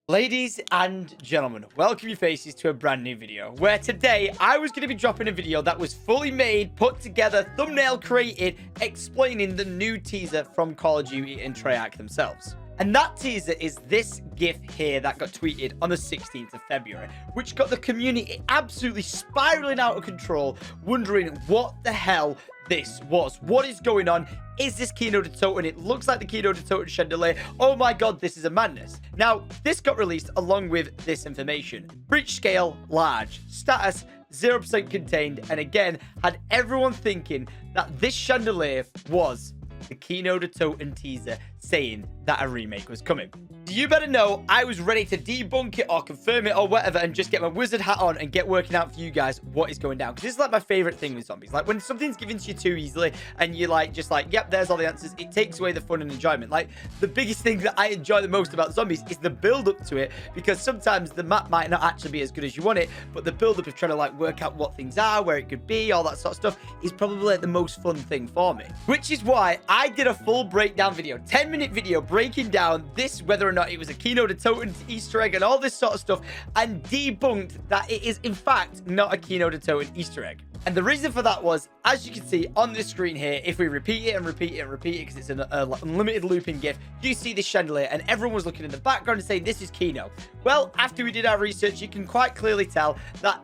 Ladies and gentlemen, welcome your faces to a brand new video where today I was going to be dropping a video that was fully made, put together, thumbnail created, explaining the new teaser from Call of Duty and Treyarch themselves. And that teaser is this GIF here that got tweeted on the 16th of February, which got the community absolutely spiraling out of control, wondering what the hell this was. What is going on? Is this Kathedrale Der Toten? It looks like the Kathedrale Der Toten chandelier. Oh my god, this is a madness. Now, this got released along with this information. Breach scale, large. Status, 0% contained. And again, had everyone thinking that this chandelier was the Kathedrale Der Toten teaser saying that a remake was coming. You better know I was ready to debunk it or confirm it or whatever and just get my wizard hat on and get working out for you guys what is going down. Because this is like my favorite thing with zombies. Like when something's given to you too easily and you're like, just like, yep, there's all the answers. It takes away the fun and enjoyment. Like the biggest thing that I enjoy the most about zombies is the build up to it, because sometimes the map might not actually be as good as you want it, but the build up of trying to like work out what things are, where it could be, all that sort of stuff is probably like the most fun thing for me. Which is why I did a full breakdown video, 10-minute video breaking down this, whether or not it was a Kathedrale Der Toten Easter egg and all this sort of stuff, and debunked that it is in fact not a Kathedrale Der Toten Easter egg. And the reason for that was, as you can see on the screen here, if we repeat it and repeat it and repeat it, because it's an unlimited looping GIF, you see this chandelier and everyone was looking in the background and saying this is Kino. Well, after we did our research, you can quite clearly tell that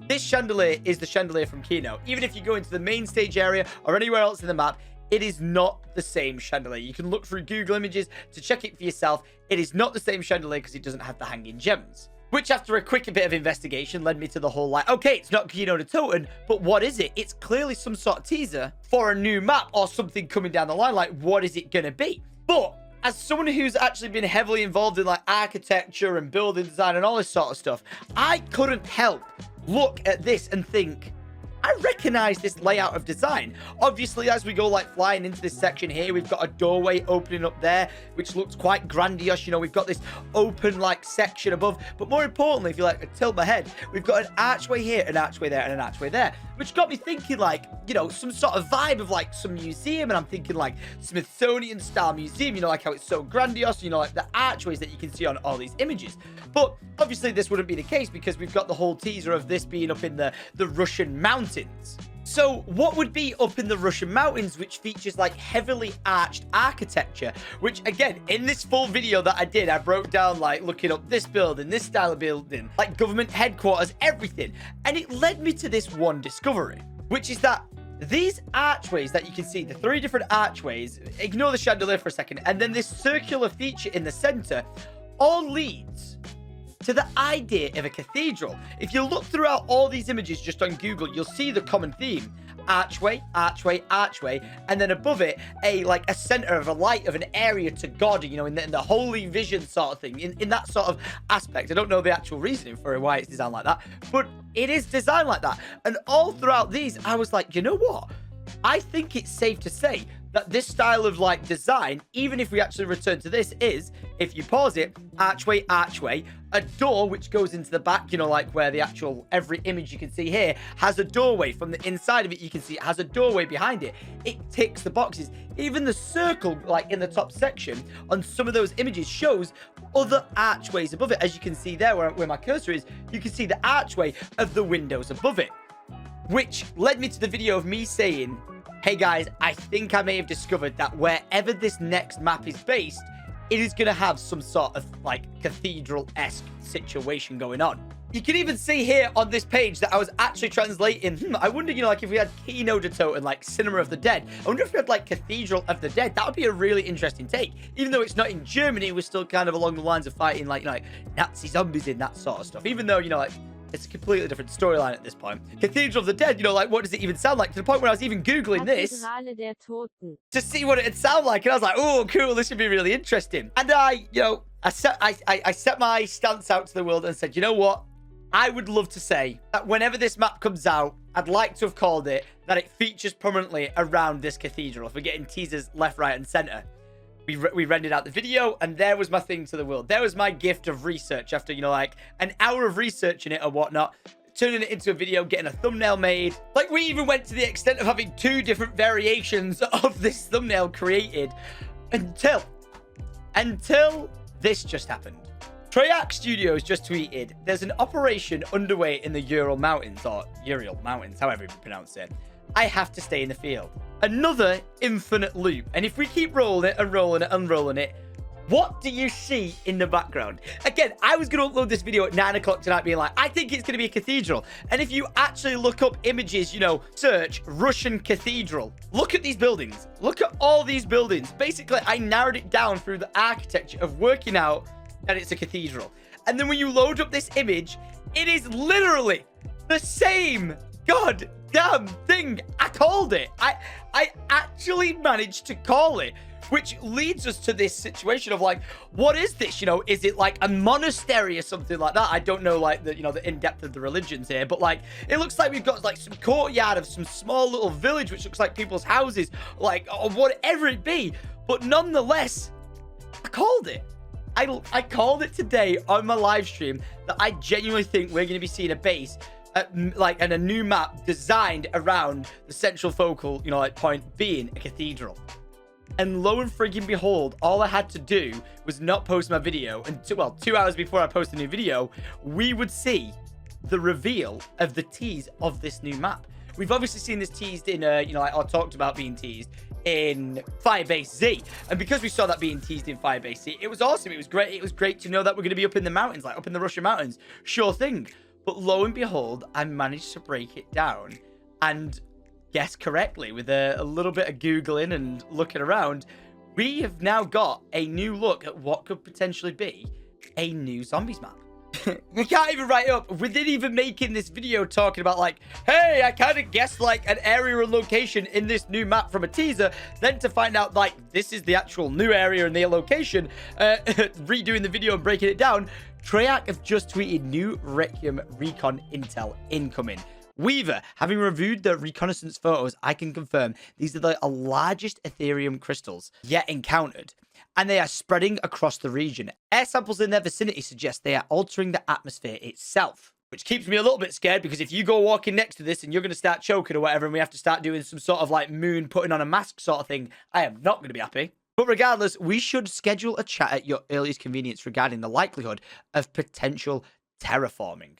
this chandelier is the chandelier from Kino. Even if you go into the main stage area or anywhere else in the map, it is not the same chandelier. You can look through Google Images to check it for yourself. It is not the same chandelier because it doesn't have the hanging gems. Which, after a quick bit of investigation, led me to the whole, like, okay, it's not Kathedrale Der Toten, but what is it? It's clearly some sort of teaser for a new map or something coming down the line. Like, what is it going to be? But as someone who's actually been heavily involved in, like, architecture and building design and all this sort of stuff, I couldn't help look at this and think, I recognize this layout of design. Obviously, as we go like flying into this section here, we've got a doorway opening up there, which looks quite grandiose. You know, we've got this open like section above. But more importantly, if you like tilt my head, we've got an archway here, an archway there, and an archway there, which got me thinking like, you know, some sort of vibe of like some museum. And I'm thinking like Smithsonian style museum, you know, like how it's so grandiose, you know, like the archways that you can see on all these images. But obviously this wouldn't be the case because we've got the whole teaser of this being up in the Russian mountains. So what would be up in the Russian mountains, which features like heavily arched architecture, which again, in this full video that I did, I broke down like looking up this building, this style of building, like government headquarters, everything. And it led me to this one discovery, which is that these archways that you can see, the 3 different archways, ignore the chandelier for a second, and then this circular feature in the center, all leads to the idea of a cathedral. If you look throughout all these images just on Google, you'll see the common theme: archway, archway, archway, and then above it like a center of a light of an area to God, you know, in the holy vision sort of thing, in that sort of aspect. I don't know the actual reasoning for why it's designed like that, but it is designed like that. And all throughout these, I was like, you know what? I think it's safe to say that this style of like design, even if we actually return to this, is, if you pause it, archway, archway, a door which goes into the back, you know, like where the actual, every image you can see here has a doorway. From the inside of it, you can see it has a doorway behind it. It ticks the boxes. Even the circle, like in the top section on some of those images, shows other archways above it. As you can see there, where my cursor is, you can see the archway of the windows above it. Which led me to the video of me saying, hey guys, I think I may have discovered that wherever this next map is based, it is going to have some sort of like cathedral-esque situation going on. You can even see here on this page that I was actually translating, I wonder, you know, like if we had Kathedrale Der Toten, like Cinema of the Dead, I wonder if we had like Cathedral of the Dead. That would be a really interesting take. Even though it's not in Germany, we're still kind of along the lines of fighting like, you know, like Nazi zombies in that sort of stuff. Even though, you know, like, it's a completely different storyline at this point. Cathedral of the Dead, you know, like, what does it even sound like? To the point where I was even Googling this Kathedrale Der Toten to see what it'd sound like. And I was like, oh, cool, this should be really interesting. And I set my stance out to the world and said, you know what? I would love to say that whenever this map comes out, I'd like to have called it that it features prominently around this cathedral. If we're getting teasers left, right, and center. We rendered out the video, and there was my thing to the world. There was my gift of research after, you know, like an hour of researching it or whatnot, turning it into a video, getting a thumbnail made. Like, we even went to the extent of having 2 different variations of this thumbnail created until this just happened. Treyarch Studios just tweeted, there's an operation underway in the Ural Mountains, or Ural Mountains, however you pronounce it. I have to stay in the field. Another infinite loop. And if we keep rolling it and rolling it and rolling it, what do you see in the background? Again, I was going to upload this video at 9 o'clock tonight being like, I think it's going to be a cathedral. And if you actually look up images, you know, search Russian cathedral, look at these buildings. Look at all these buildings. Basically, I narrowed it down through the architecture of working out that it's a cathedral. And then when you load up this image, it is literally the same goddamn thing. I called it. I actually managed to call it. Which leads us to this situation of like, what is this? You know, is it like a monastery or something like that? I don't know, like, the, you know, the in-depth of the religions here, but like, it looks like we've got like some courtyard of some small little village, which looks like people's houses, like, or whatever it be. But nonetheless, I called it. I called it today on my live stream that I genuinely think we're going to be seeing a base and a new map designed around the central focal, you know, like point being a cathedral. And lo and friggin' behold, all I had to do was not post my video. And 2 hours before I post a new video, we would see the reveal of the tease of this new map. We've obviously seen this teased in, you know, I talked about being teased in Firebase Z. And because we saw that being teased in Firebase Z, it was awesome. It was great. It was great to know that we're going to be up in the mountains, like up in the Russian mountains. Sure thing. But lo and behold, I managed to break it down and guess correctly with a little bit of Googling and looking around. We have now got a new look at what could potentially be a new zombies map. We can't even write it up. Within even making this video talking about like, hey, I kind of guessed like an area or location in this new map from a teaser, then to find out like this is the actual new area and the location, redoing the video and breaking it down, Treyarch have just tweeted new Requiem recon intel incoming. Weaver, having reviewed the reconnaissance photos, I can confirm these are the largest Ethereum crystals yet encountered, and they are spreading across the region. Air samples in their vicinity suggest they are altering the atmosphere itself, which keeps me a little bit scared, because if you go walking next to this and you're going to start choking or whatever, and we have to start doing some sort of like moon putting on a mask sort of thing, I am not going to be happy. But regardless, we should schedule a chat at your earliest convenience regarding the likelihood of potential terraforming.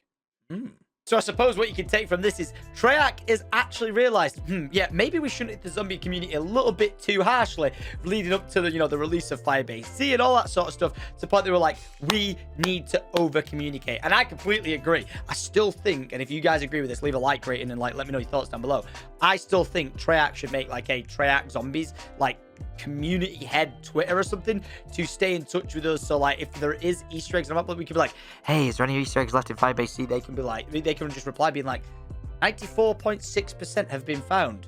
So I suppose what you can take from this is Treyarch has actually realized, yeah, maybe we shouldn't hit the zombie community a little bit too harshly, leading up to the, you know, the release of Firebase Z and all that sort of stuff, to the point they were like, we need to over communicate. And I completely agree. I still think, and if you guys agree with this, leave a like rating and like let me know your thoughts down below. I still think Treyarch should make like a Treyarch Zombies like community head Twitter or something to stay in touch with us. So like if there is Easter eggs on the map, we can be like, hey, is there any Easter eggs left in Firebase Z? They can be like, they can just reply being like 94.6% have been found.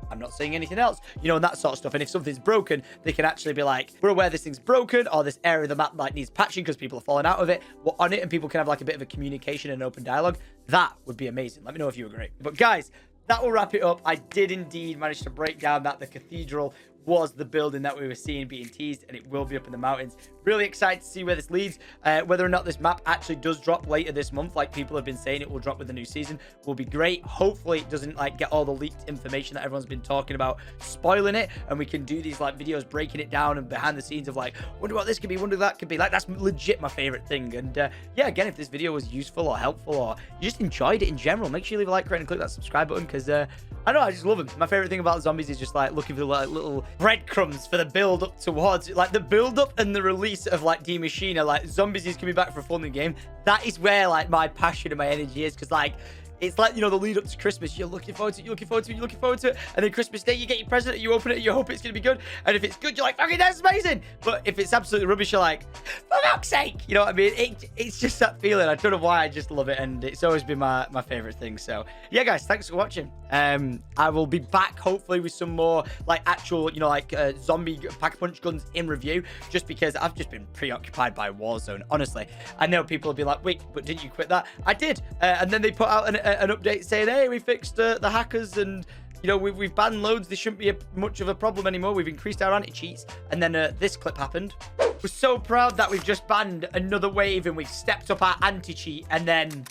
I'm not saying anything else, you know, and that sort of stuff. And if something's broken, they can actually be like, we're aware this thing's broken, or this area of the map like needs patching because people are falling out of it. We're on it, and people can have like a bit of a communication and open dialogue. That would be amazing. Let me know if you agree. But guys, that will wrap it up. I did indeed manage to break down that the cathedral was the building that we were seeing being teased, and it will be up in the mountains. Really excited to see where this leads. Whether or not this map actually does drop later this month, like people have been saying it will drop with the new season, will be great. Hopefully it doesn't like get all the leaked information that everyone's been talking about spoiling it, and we can do these like videos breaking it down and behind the scenes of like, wonder what this could be, wonder that could be. Like, that's legit my favorite thing. And yeah, again, if this video was useful or helpful, or you just enjoyed it in general, make sure you leave a like, and click that subscribe button, because I know, I just love them. My favorite thing about zombies is just like looking for like little breadcrumbs for the build up towards it. Like the build up and the release of like D Machina, like zombies is coming back for a full new game. That is where like my passion and my energy is, because like it's like, you know, the lead up to Christmas, you're looking forward to it, you're looking forward to it, you're looking forward to it, and then Christmas Day you get your present and you open it and you hope it's gonna be good, and if it's good you're like, fucking that's amazing. But if it's absolutely rubbish, you're like, for fuck's sake, you know what I mean? It's just that feeling. I don't know why, I just love it, and it's always been my favorite thing. So yeah guys, thanks for watching. I will be back hopefully with some more like actual, you know, like zombie pack-a-punch guns in review, just because I've just been preoccupied by Warzone. Honestly, I know people will be like, wait, but didn't you quit that? I did, and then they put out an update saying, hey, we fixed the hackers, and you know, we've banned loads. This shouldn't be much of a problem anymore. We've increased our anti-cheats. And then this clip happened. We're so proud that we've just banned another wave and we've stepped up our anti-cheat, and then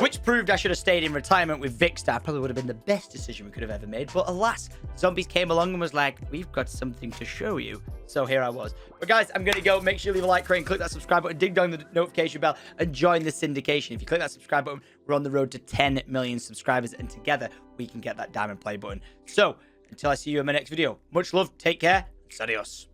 which proved I should have stayed in retirement with Vicstar. Probably would have been the best decision we could have ever made. But alas, zombies came along and was like, we've got something to show you. So here I was. But guys, I'm going to go. Make sure you leave a like, and click that subscribe button, dig down the notification bell, and join the syndication. If you click that subscribe button, we're on the road to 10 million subscribers, and together we can get that diamond play button. So until I see you in my next video, much love, take care, adios.